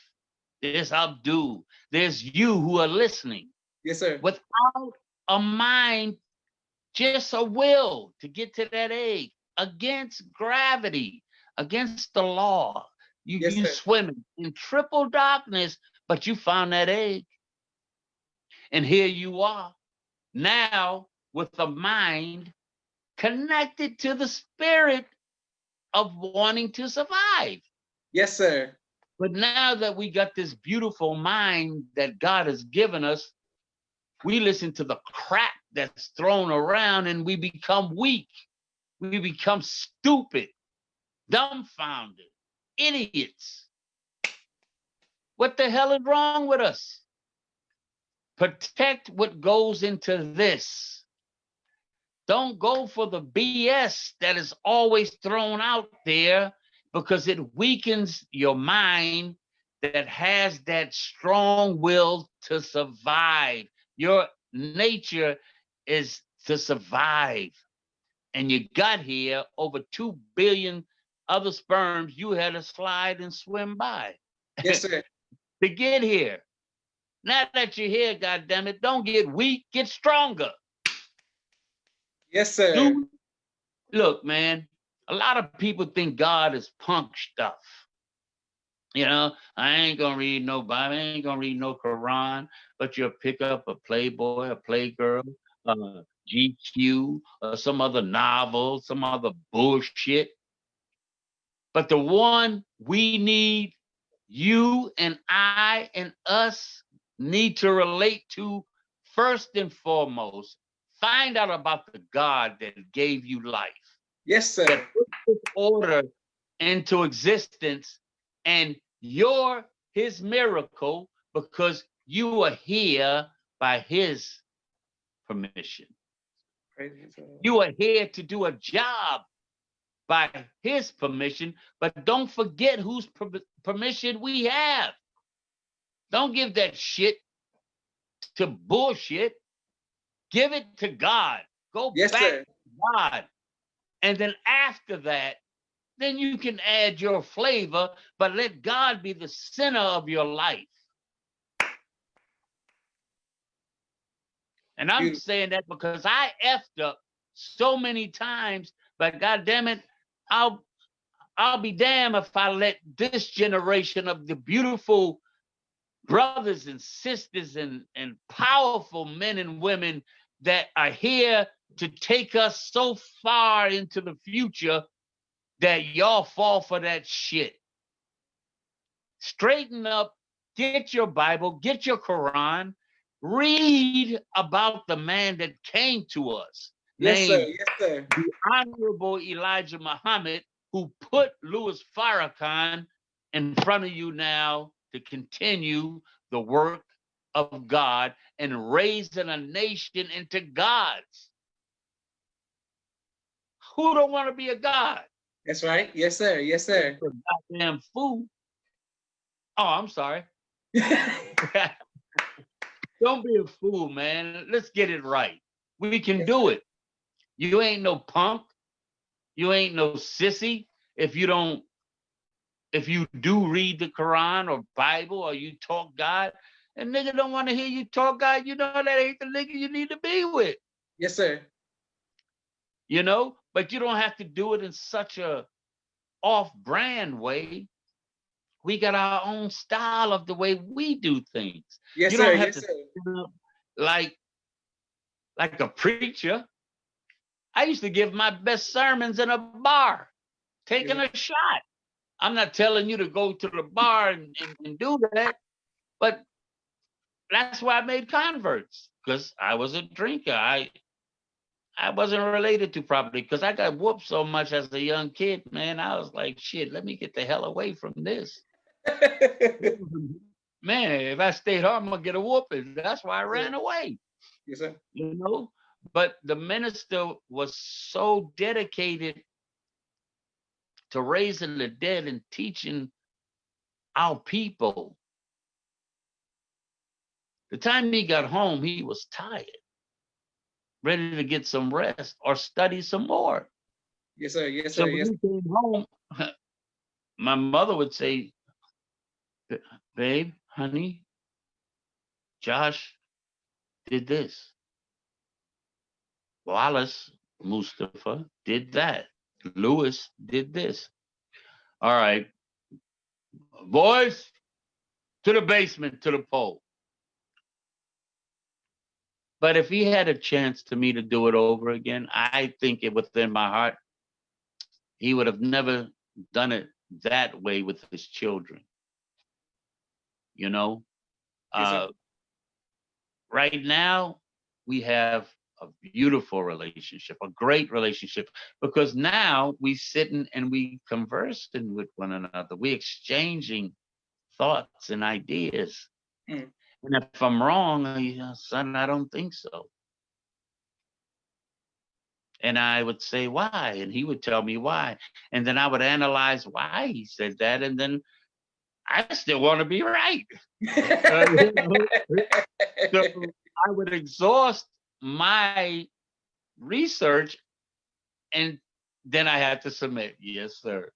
There's Abdul. There's you who are listening. Yes, sir. Without a mind, just a will to get to that egg against gravity, against the law. You swimming in triple darkness, but you found that egg. And here you are now with a mind connected to the spirit of wanting to survive. Yes, sir. But now that we got this beautiful mind that God has given us, we listen to the crap that's thrown around and we become weak. We become stupid, dumbfounded, idiots. What the hell is wrong with us? Protect what goes into this. Don't go for the BS that is always thrown out there, because it weakens your mind that has that strong will to survive. Your nature is to survive. And you got here over 2 billion other sperms you had to slide and swim by. Yes, sir. To get here. Now that you're here, goddammit, don't get weak, get stronger. Yes, sir. Look, man, a lot of people think God is punk stuff. You know, I ain't gonna read no Bible, I ain't gonna read no Quran, but you'll pick up a Playboy, a Playgirl, GQ, or some other novel, some other bullshit. But the one we need, you and I and us need to relate to first and foremost, find out about the God that gave you life. Yes, sir. That put this order into existence, and you're his miracle because you are here by his permission. You are here to do a job by his permission, but don't forget whose permission we have. Don't give that shit to bullshit. Give it to God. Go back to God. And then after that, then you can add your flavor, but let God be the center of your life. And I'm saying that because I effed up so many times, but God damn it, I'll be damned if I let this generation of the beautiful brothers and sisters and powerful men and women that are here to take us so far into the future that y'all fall for that shit. Straighten up, get your Bible, get your Quran, read about the man that came to us. Yes, sir. Yes, sir. The Honorable Elijah Muhammad, who put Louis Farrakhan in front of you now to continue the work of God and raising a nation into gods. Who don't want to be a god? That's right. Yes, sir. Yes, sir. Goddamn fool. Oh, I'm sorry. Don't be a fool, man. Let's get it right. We can do it. You ain't no punk. You ain't no sissy if you do read the Quran or Bible or you talk God. And nigga don't want to hear you talk God, you know that ain't the nigga you need to be with. Yes, sir. You know, but you don't have to do it in such a off-brand way. We got our own style of the way we do things. Yes, you sir. don't have to like a preacher. I used to give my best sermons in a bar, taking a shot. I'm not telling you to go to the bar and do that, but that's why I made converts, because I was a drinker. I wasn't related to property because I got whooped so much as a young kid, man. I was like, shit, let me get the hell away from this. Man, if I stayed home, I'm going to get a whooping. That's why I ran away. Yes, sir. You know, but the minister was so dedicated to raising the dead and teaching our people. The time he got home, he was tired, ready to get some rest or study some more. Yes, sir. Yes, so sir. when Yes. he came home, my mother would say, babe, honey, Josh did this. Wallace Mustafa did that. Lewis did this. All right, boys, to the basement, to the pole. But if he had a chance to me to do it over again, I think it within my heart, he would have never done it that way with his children. You know, right now we have a beautiful relationship, a great relationship, because now we sitting and we conversing with one another. We exchanging thoughts and ideas. And if I'm wrong, son, I don't think so. And I would say, why? And he would tell me why. And then I would analyze why he said that. And then I still want to be right. You know? So I would exhaust my research, and then I had to submit, yes, sir,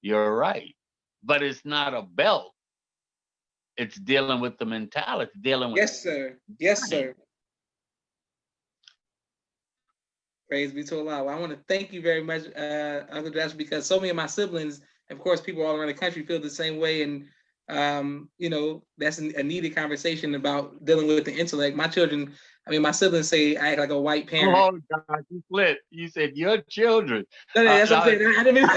you're right. But it's not a belt. It's dealing with the mentality, dealing with Yes, sir. Yes, mind. sir. Praise be to Allah. Well, I want to thank you very much, Uncle Josh, because so many of my siblings, of course, people all around the country feel the same way. And, you know, that's a needed conversation about dealing with the intellect. My children, I mean, my siblings say I act like a white parent. Oh, God, you flipped. You said your children. No, no, that's what I'm Uh, saying. I didn't mean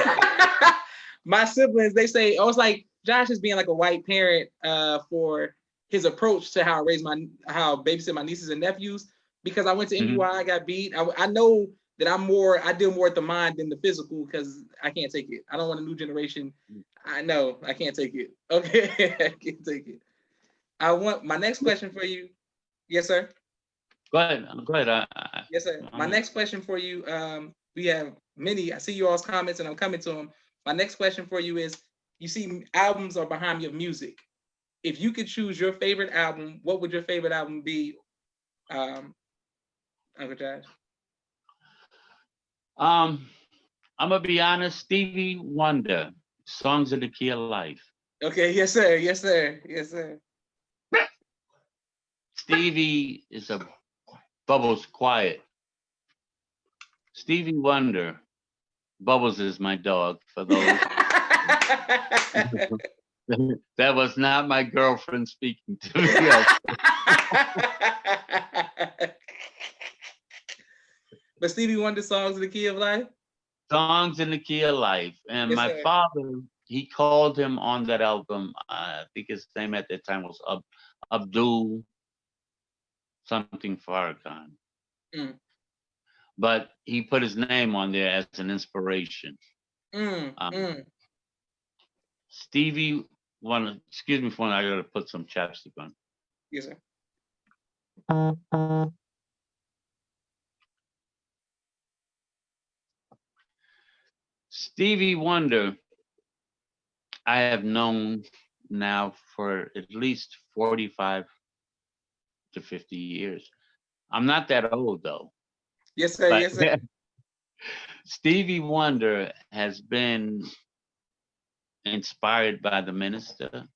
my siblings, they say, oh, it's like Josh is being like a white parent for his approach to how I raise how I babysit my nieces and nephews. Because I went to MUI, I got beat. I know that I deal more with the mind than the physical because I can't take it. I don't want a new generation. I know I can't take it. Okay, I can't take it. I want my next question for you. Yes, sir. Go ahead. Go ahead. Yes, sir. My next question for you, we have many. I see you all's comments and I'm coming to them. My next question for you is, you see albums are behind your music. If you could choose your favorite album, what would your favorite album be, Uncle Josh? I'm gonna be honest. Stevie Wonder, "Songs of the Key of Life." Okay, yes, sir. Yes, sir. Yes, sir. Stevie is a Bubbles quiet. Stevie Wonder, Bubbles is my dog. For those that was not my girlfriend speaking to me. But Stevie Wonder, Songs of the Key of Life? Songs in the Key of Life. And Yes, my sir. father, he called him on that album. I think his name at that time was Abdul something Farrakhan. Mm. But he put his name on there as an inspiration. Stevie Wonder, excuse me for I gotta put some chapstick on. Yes, sir. Stevie Wonder, I have known now for at least 45 to 50 years. I'm not that old though. Yes, sir. But Yes, sir. Stevie Wonder has been inspired by the minister.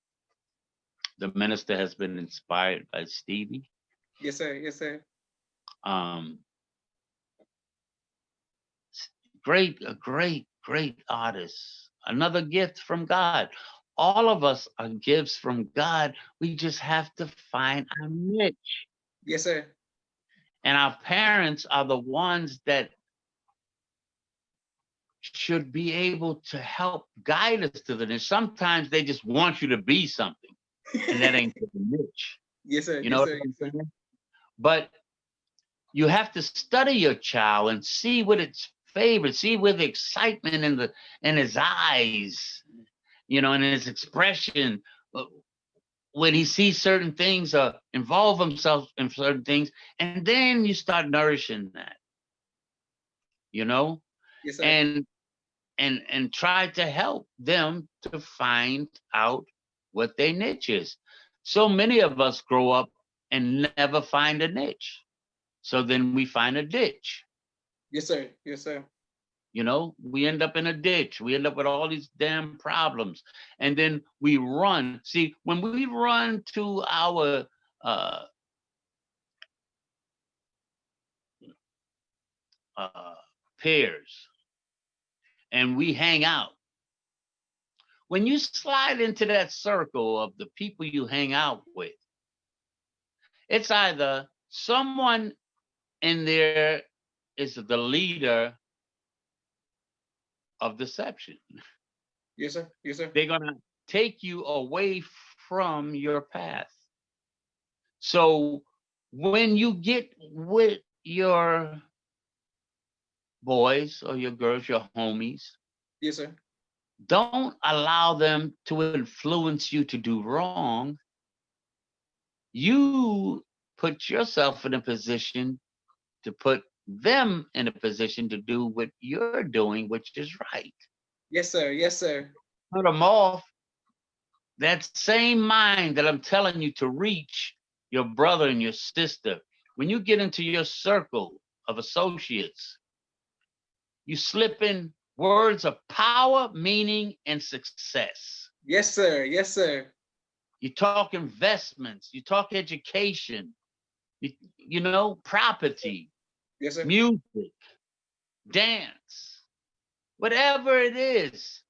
The minister has been inspired by Stevie. Yes, sir. Yes, sir. Great artist. Another gift from God. All of us are gifts from God. We just have to find our niche. Yes, sir. And our parents are the ones that should be able to help guide us to the niche. Sometimes they just want you to be something, and that ain't the niche. Yes, sir. You Yes, know sir. what I'm Yes, sir. saying? But you have to study your child and see what its favorite, see with the excitement in his eyes, you know, in his expression, when he sees certain things or involve himself in certain things, and then you start nourishing that, you know, Yes, sir. and try to help them to find out what their niche is. So many of us grow up and never find a niche. So then we find a ditch. Yes, sir. Yes, sir. You know, we end up in a ditch. We end up with all these damn problems. And then we run. See, when we run to our uh, peers and we hang out, when you slide into that circle of the people you hang out with, it's either someone in there is the leader of deception. Yes, sir. Yes, sir. They're going to take you away from your path. So when you get with your boys or your girls, your homies, Yes, sir. don't allow them to influence you to do wrong. You put yourself in a position to put them in a position to do what you're doing, which is right. Yes, sir. Yes, sir. Put them off. That same mind that I'm telling you to reach your brother and your sister, when you get into your circle of associates, you slip in words of power, meaning, and success. Yes, sir. Yes, sir. You talk investments, you talk education, you know, property, Yes, sir. music, dance, whatever it is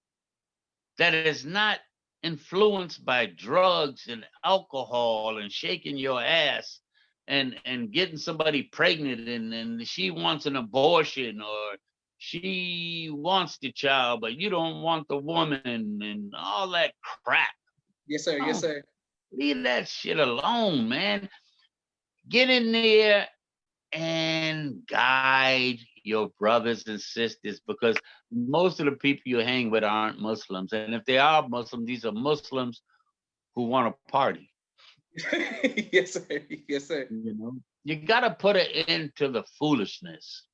that is not influenced by drugs and alcohol and shaking your ass and getting somebody pregnant and she wants an abortion or she wants the child but you don't want the woman and all that crap. Yes, sir. Yes, Oh, sir. leave that shit alone, man. Get in there and guide your brothers and sisters because most of the people you hang with aren't Muslims. And if they are Muslim, these are Muslims who want to party. Yes, sir. Yes, sir. You know, you got to put an end to the foolishness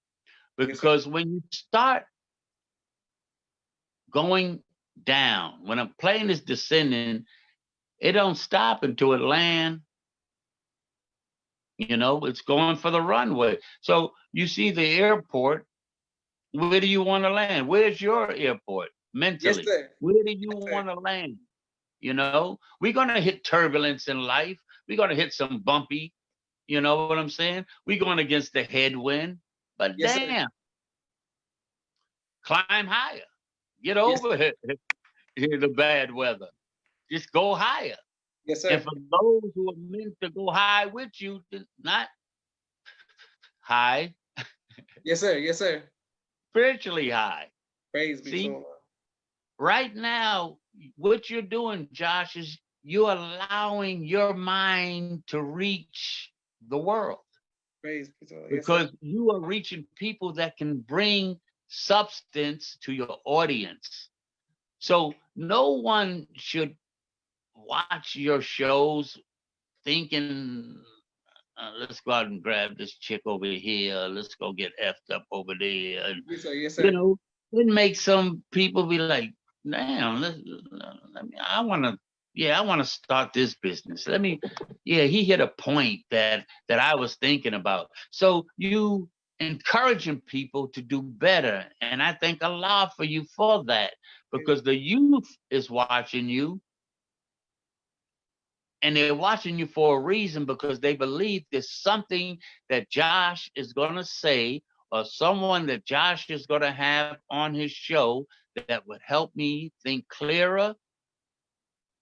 because when you start going down, when a plane is descending, it don't stop until it land. You know, it's going for the runway. So you see the airport. Where do you want to land? Where's your airport mentally? Yes, sir. Where do you Yes, want to land? You know, we're going to hit turbulence in life. We're going to hit some bumpy, you know what I'm saying? We're going against the headwind, but yes, damn, climb higher. Get yes, over the bad weather. Just go higher. yes, And sir. for those who are meant to go high with you, not high, Yes, sir. Yes, sir. spiritually high. Praise be to See, Allah. right now, what you're doing, Josh, is you're allowing your mind to reach the world Praise be to Allah. Yes, sir. because you are reaching people that can bring substance to your audience. So no one should watch your shows thinking, let's go out and grab this chick over here. Let's go get effed up over there. And, Yes, sir. Yes, you sir. know, it makes some people be like, damn, I want to, yeah, I want to start this business. Yeah, he hit a point that I was thinking about. So you encouraging people to do better. And I thank Allah for you for that because the youth is watching you and they're watching you for a reason because they believe there's something that Josh is going to say or someone that Josh is going to have on his show that would help me think clearer,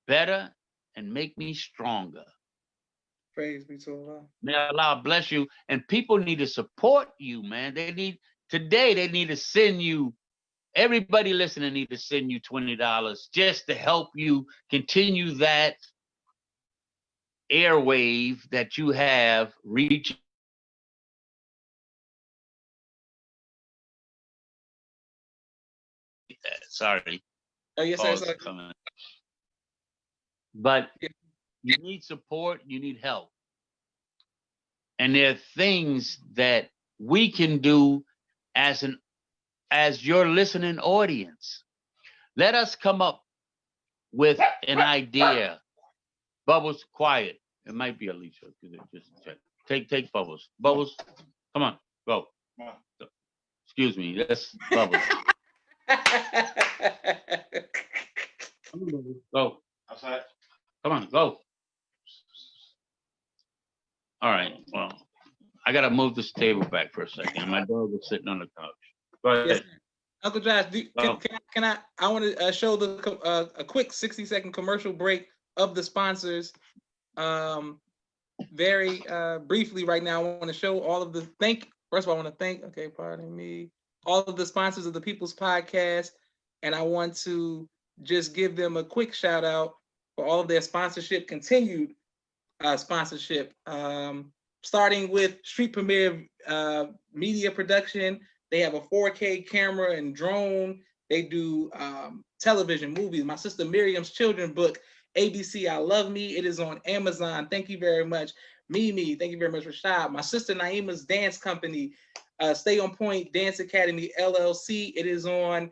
better, and make me stronger. Praise be to Allah. May Allah bless you. And people need to support you, man. They need to send you, everybody listening need to send you $20 just to help you continue that airwave that you have reaching. Sorry. Oh, yes, sir. Sir. But you need support, you need help. And there are things that we can do as your listening audience. Let us come up with an idea. Bubbles, quiet. It might be Alicia. Just check. Take Bubbles. Bubbles, come on, go. Excuse me, that's Bubbles. Go. Outside. Come on, go. All right. Well, I gotta move this table back for a second. My dog is sitting on the couch. Go ahead. Yes, Uncle Josh, can I want to show a quick 60-second commercial break of the sponsors. Very briefly right now, I want to show all of the first of all, I want to thank, pardon me, all of the sponsors of the People's Podcast. And I want to just give them a quick shout out for all of their sponsorship, continued sponsorship. Starting with Street Premiere Media Production. They have a 4K camera and drone. They do television, movies. My sister Miriam's children's book, ABC I Love Me. It is on Amazon. Thank you very much. Mimi, thank you very much, Rashad. My sister Naima's dance company, Stay on Point Dance Academy LLC. It is on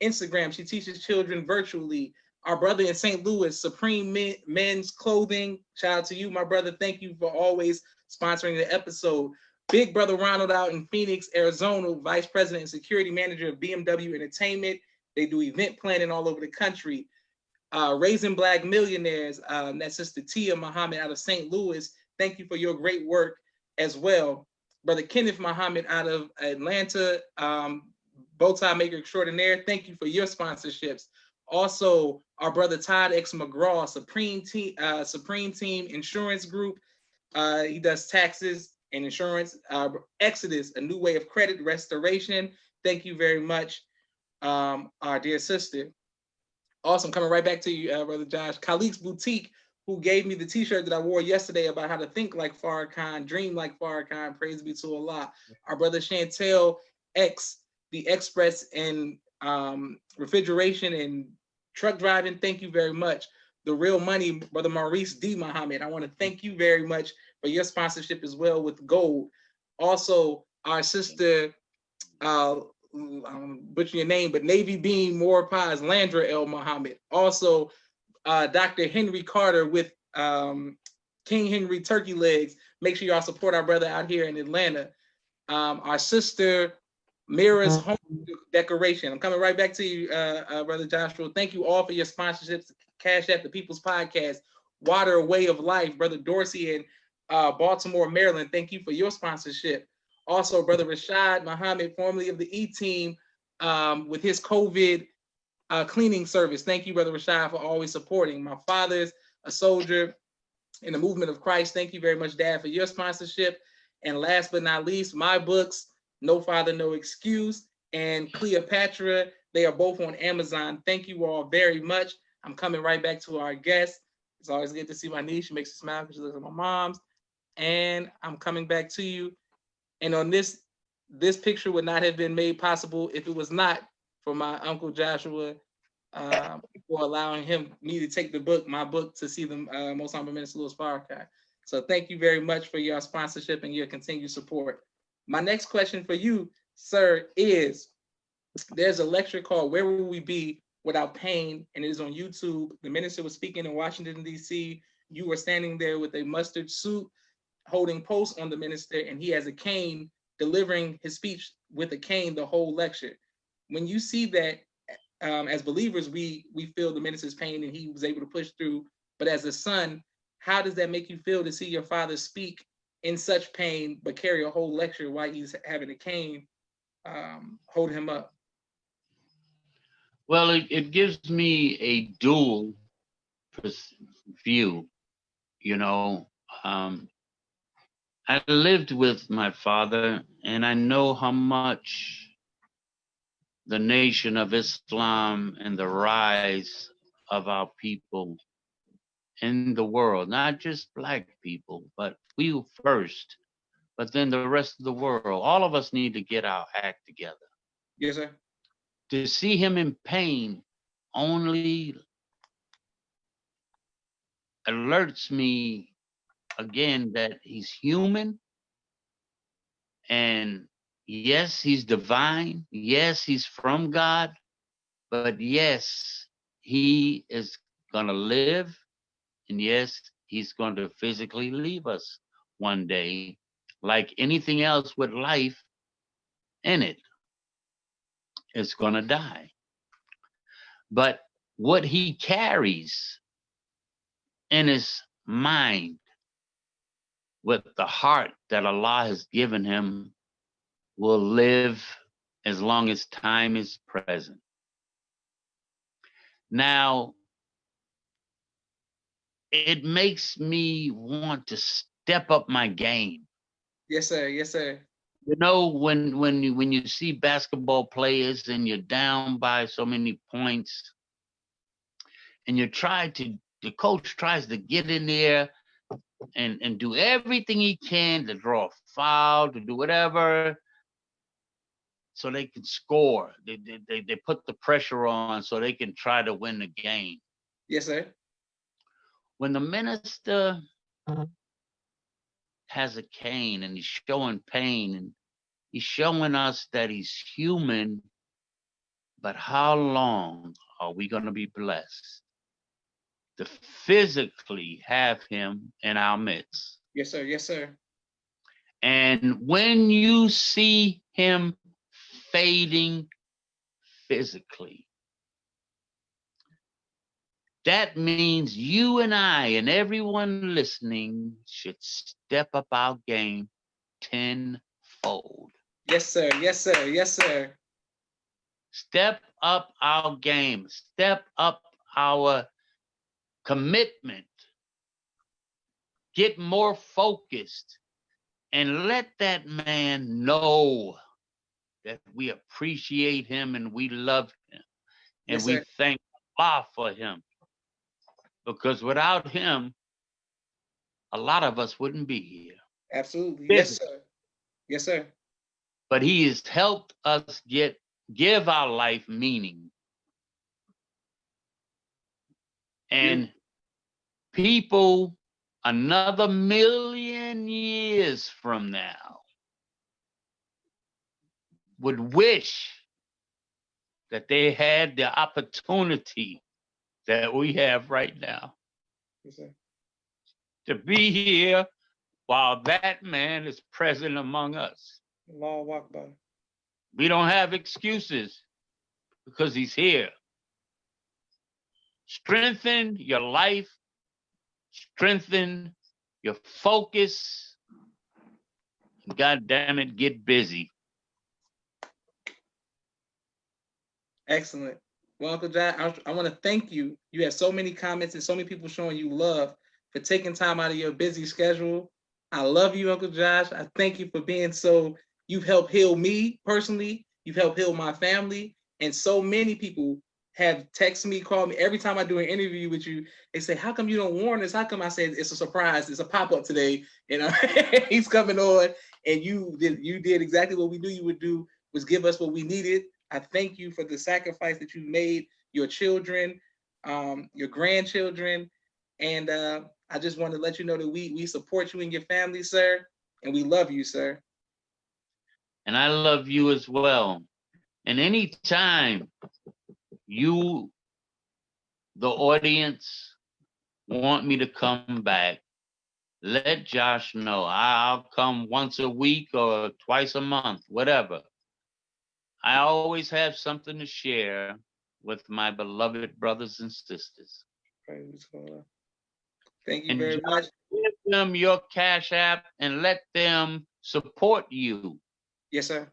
Instagram. She teaches children virtually. Our brother in St. Louis, Supreme Men's Clothing. Shout out to you, my brother. Thank you for always sponsoring the episode. Big brother Ronald out in Phoenix, Arizona, Vice President and Security Manager of BMW Entertainment. They do event planning all over the country. Raising Black Millionaires, that's Sister Tia Muhammad out of St. Louis. Thank you for your great work as well. Brother Kenneth Muhammad out of Atlanta, Bowtie Maker Extraordinaire. Thank you for your sponsorships. Also, our brother Todd X. McGraw, Supreme Team Insurance Group. He does taxes and insurance. Exodus, a new way of credit restoration. Thank you very much, our dear sister. Awesome. Coming right back to you, Brother Josh. Khaliq's Boutique, who gave me the t-shirt that I wore yesterday about how to think like Farrakhan, dream like Farrakhan. Praise be to Allah. Our brother Chantel X, the Express and refrigeration and truck driving. Thank you very much. The Real Money, Brother Maurice D. Muhammad. I want to thank you very much for your sponsorship as well with gold. Also, our sister, butcher your name, but Navy Bean More Pies, Landra El Muhammad. Also, Dr. Henry Carter with King Henry Turkey Legs. Make sure y'all support our brother out here in Atlanta. Our sister Mira's Home Decoration. I'm coming right back to you, Brother Joshua. Thank you all for your sponsorships. Cash App the People's Podcast. Water, a Way of Life. Brother Dorsey in Baltimore, Maryland. Thank you for your sponsorship. Also, Brother Rashad Muhammad, formerly of the E-Team, with his COVID cleaning service. Thank you, Brother Rashad, for always supporting. My father's a soldier in the movement of Christ. Thank you very much, Dad, for your sponsorship. And last but not least, my books, No Father, No Excuse, and Cleopatra. They are both on Amazon. Thank you all very much. I'm coming right back to our guest. It's always good to see my niece. She makes me smile because she looks at my mom's. And I'm coming back to you. And on this picture would not have been made possible if it was not for my Uncle Joshua for allowing me to take my book to see the Most Honorable Minister Louis Farrakhan. So thank you very much for your sponsorship and your continued support. My next question for you, sir, is there's a lecture called Where Will We Be Without Pain? And it is on YouTube. The minister was speaking in Washington, D.C. You were standing there with a mustard suit, holding posts on the minister, and he has a cane, delivering his speech with a cane the whole lecture. When you see that, as believers, we feel the minister's pain and he was able to push through. But as a son, how does that make you feel to see your father speak in such pain, but carry a whole lecture while he's having a cane hold him up? Well, it gives me a dual view, you know. I lived with my father, and I know how much the Nation of Islam and the rise of our people in the world, not just Black people, but we first, but then the rest of the world. All of us need to get our act together. Yes, sir. To see him in pain only alerts me again that he's human, and yes, he's divine. Yes, he's from God, but yes, he is going to live, and yes, he's going to physically leave us one day. Like anything else with life in it, it's going to die. But what he carries in his mind, with the heart that Allah has given him, will live as long as time is present. Now, it makes me want to step up my game. Yes, sir. Yes, sir. You know, when you see basketball players and you're down by so many points, and the coach tries to get in there and do everything he can to draw a foul, to do whatever, so they can score. They put the pressure on so they can try to win the game. Yes, sir. When the minister has a cane and he's showing pain, and He's showing us that he's human, but how long are we going to be blessed to physically have him in our midst? Yes, sir. Yes, sir. And when you see him fading physically, that means you and I and everyone listening should step up our game tenfold. Yes, sir. Yes, sir. Yes, sir. Step up our game. Step up our commitment. Get more focused and let that man know that we appreciate him and we love him and Yes, we sir. thank Allah for him. Because without him, a lot of us wouldn't be here. Absolutely. Yes, Physically. sir. Yes, sir. But he has helped us give our life meaning. And people another million years from now would wish that they had the opportunity that we have right now. Yes, sir. To be here while that man is present among us. Allahu Akbar. We don't have excuses because he's here. Strengthen your life, strengthen your focus. God damn it, get busy. Excellent. Well, Uncle John, I want to thank you. You have so many comments and so many people showing you love for taking time out of your busy schedule. I love you, Uncle Josh. I thank you for being so, you've helped heal me personally. You've helped heal my family. And so many people have texted me, called me. Every time I do an interview with you, they say, how come you don't warn us? How come I said it's a surprise? It's a pop-up today. You know, he's coming on. And you did exactly what we knew you would do, was give us what we needed. I thank you for the sacrifice that you made, your children, your grandchildren. And I just want to let you know that we support you and your family, sir. And we love you, sir. And I love you as well. And anytime you, the audience, want me to come back, let Josh know. I'll come once a week or twice a month, whatever. I always have something to share with my beloved brothers and sisters. Thank you and very much. Give them your Cash App and let them support you. Yes, sir.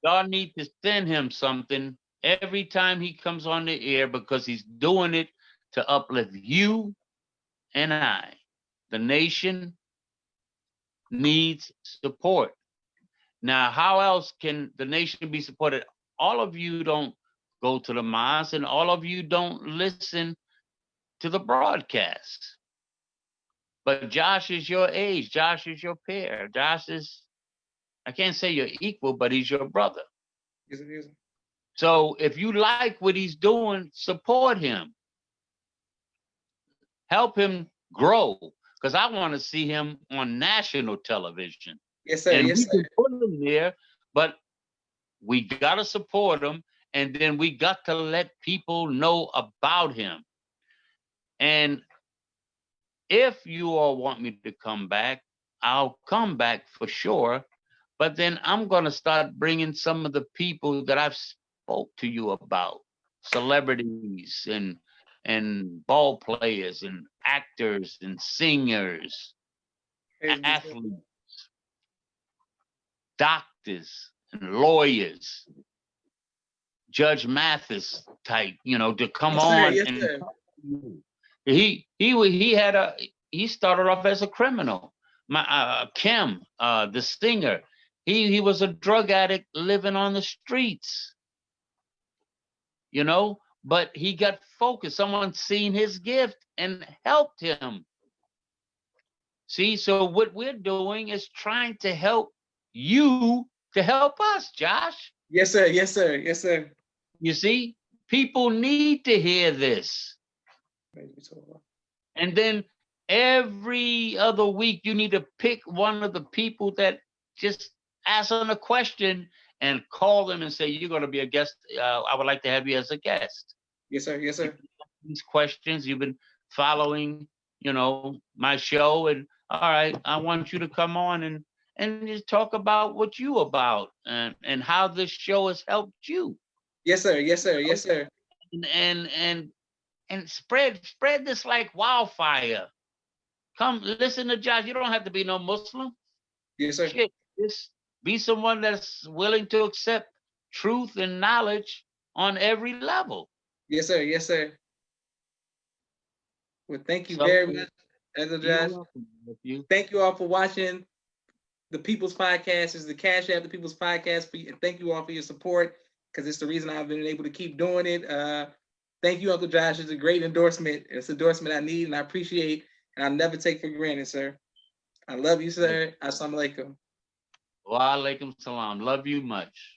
Y'all need to send him something every time he comes on the air because he's doing it to uplift you and I. The nation needs support. Now, how else can the nation be supported? All of you don't go to the mosque and all of you don't listen to the broadcast. But Josh is your age. Josh is your peer. Josh is, I can't say you're equal, but he's your brother. Yes, it is. So if you like what he's doing, support him. Help him grow. Because I want to see him on national television. Yes, sir. And yes, we sir. can put him there, but we got to support him. And then we got to let people know about him. And if you all want me to come back, I'll come back for sure. But then I'm going to start bringing some of the people that I've spoke to you about, celebrities and ball players and actors and singers, athletes, doctors and lawyers, Judge Mathis type, to come yes, on. Yes, and sir. He started off as a criminal. Kim, the singer, he was a drug addict living on the streets, but he got focused. Someone seen his gift and helped him. See, so what we're doing is trying to help you to help us, Josh. Yes, sir. Yes, sir. Yes, sir. You see, people need to hear this. And then every other week, you need to pick one of the people that just ask them a question and call them and say, you're going to be a guest. I would like to have you as a guest. Yes, sir. Yes, sir. These questions, you've been following, my show, and all right, I want you to come on and just talk about what you about and how this show has helped you. Yes, sir. Yes, sir. Yes, sir. And spread this like wildfire. Come listen to Josh. You don't have to be no Muslim. Yes, sir. Shit, just be someone that's willing to accept truth and knowledge on every level. Yes, sir. Yes, sir. Well, thank you very much, Elder Josh. Thank you all for watching the People's Podcast. Is the Cash App, the People's Podcast. And thank you all for your support, because it's the reason I've been able to keep doing it. Thank you, Uncle Josh. It's a great endorsement. It's an endorsement I need and I appreciate, and I'll never take for granted, sir. I love you, sir. Assalamu alaikum. Wa alaikum salam. Love you much.